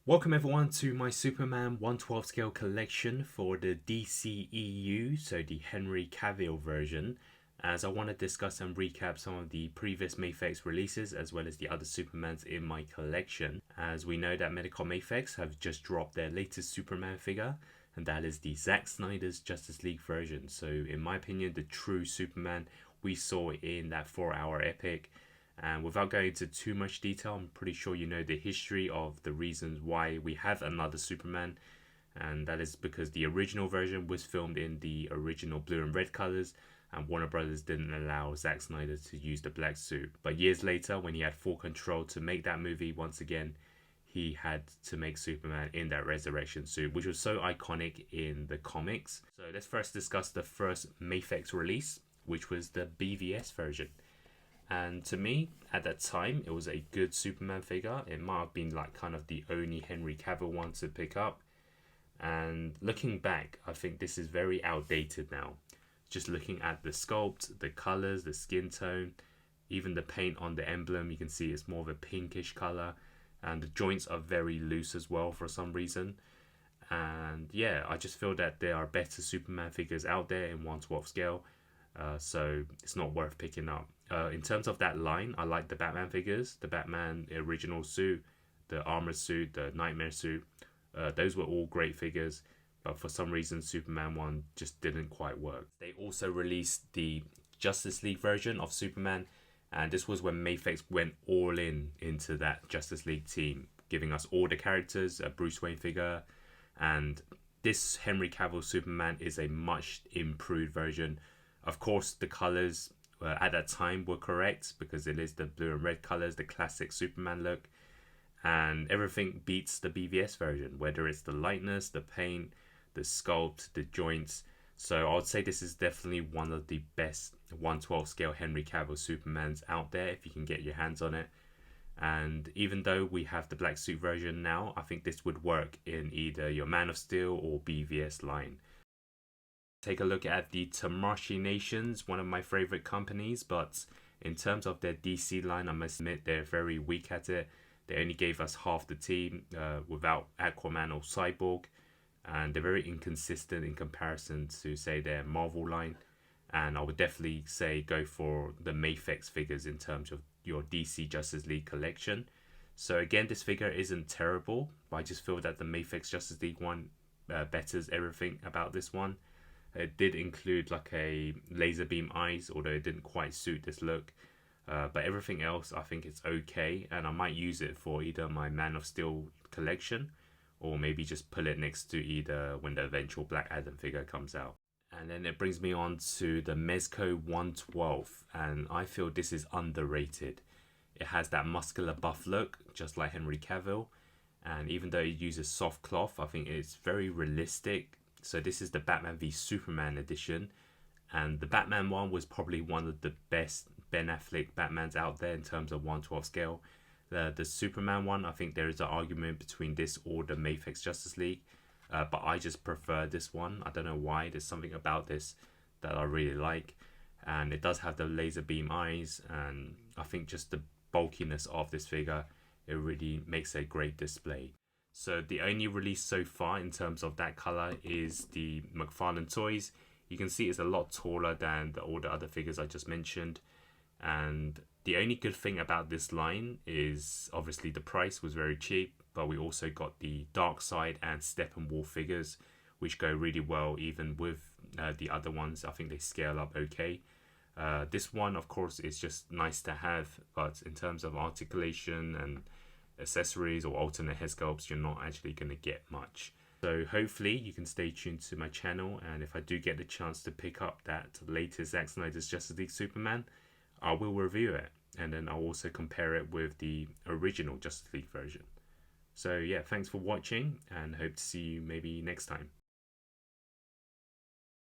Welcome everyone to my Superman 112 scale collection for the DCEU, so the Henry Cavill version, as I want to discuss and recap some of the previous Mafex releases as well as the other Supermans in my collection. As we know that Medicom Mafex have just dropped their latest Superman figure, and that is the Zack Snyder's Justice League version. So in my opinion, the true Superman we saw in that 4-hour epic. And without going into too much detail, I'm pretty sure you know the history of the reasons why we have another Superman. And that is because the original version was filmed in the original blue and red colors, and Warner Brothers didn't allow Zack Snyder to use the black suit. But years later, when he had full control to make that movie once again, he had to make Superman in that resurrection suit, which was so iconic in the comics. So let's first discuss the first Mafex release, which was the BVS version. And to me, at that time, it was a good Superman figure. It might have been like kind of the only Henry Cavill one to pick up. And looking back, I think this is very outdated now. Just looking at the sculpt, the colors, the skin tone, even the paint on the emblem, you can see it's more of a pinkish color. And the joints are very loose as well for some reason. And yeah, I just feel that there are better Superman figures out there in 1/12 scale. So it's not worth picking up. In terms of that line, I like the Batman figures, the Batman original suit, the armored suit, the nightmare suit. Those were all great figures, but for some reason Superman one just didn't quite work. They also released the Justice League version of Superman, and this was when Mafex went all in into that Justice League team, giving us all the characters, a Bruce Wayne figure, and this Henry Cavill Superman is a much improved version. Of course, the colors at that time were correct because it is the blue and red colors, the classic Superman look, and everything beats the BVS version, whether it's the lightness, the paint, the sculpt, the joints. So I would say this is definitely one of the best 1/12 scale Henry Cavill Supermans out there if you can get your hands on it. And even though we have the black suit version now, I think this would work in either your Man of Steel or BVS line. Take a look at the Tamashii Nations, one of my favorite companies, but in terms of their DC line, I must admit they're very weak at it. They only gave us half the team without Aquaman or Cyborg, and they're very inconsistent in comparison to, say, their Marvel line. And I would definitely say go for the Mafex figures in terms of your DC Justice League collection. So again, this figure isn't terrible, but I just feel that the Mafex Justice League one betters everything about this one. It did include like a laser beam eyes, although it didn't quite suit this look. But everything else, I think it's okay, and I might use it for either my Man of Steel collection, or maybe just put it next to either when the eventual Black Adam figure comes out. And then it brings me on to the Mezco 112, and I feel this is underrated. It has that muscular buff look, just like Henry Cavill, and even though it uses soft cloth, I think it's very realistic. So this is the Batman v Superman edition, and the Batman one was probably one of the best Ben Affleck Batmans out there in terms of 1/12 scale. The Superman one, I think there is an argument between this or the Mafex Justice League, but I just prefer this one. I don't know why. There's something about this that I really like, and it does have the laser beam eyes, and I think just the bulkiness of this figure, it really makes a great display. So the only release so far in terms of that color is the McFarlane Toys. You can see it's a lot taller than all the other figures I just mentioned. And the only good thing about this line is obviously the price was very cheap, but we also got the Darkseid and Steppenwolf figures, which go really well even with the other ones. I think they scale up okay. This one, of course, is just nice to have, but in terms of articulation and accessories or alternate head sculpts, you're not actually going to get much. So hopefully you can stay tuned to my channel, and if I do get the chance to pick up that latest Zack Snyder's Justice League Superman, I will review it, and then I'll also compare it with the original Justice League version. So yeah, thanks for watching, and hope to see you maybe next time.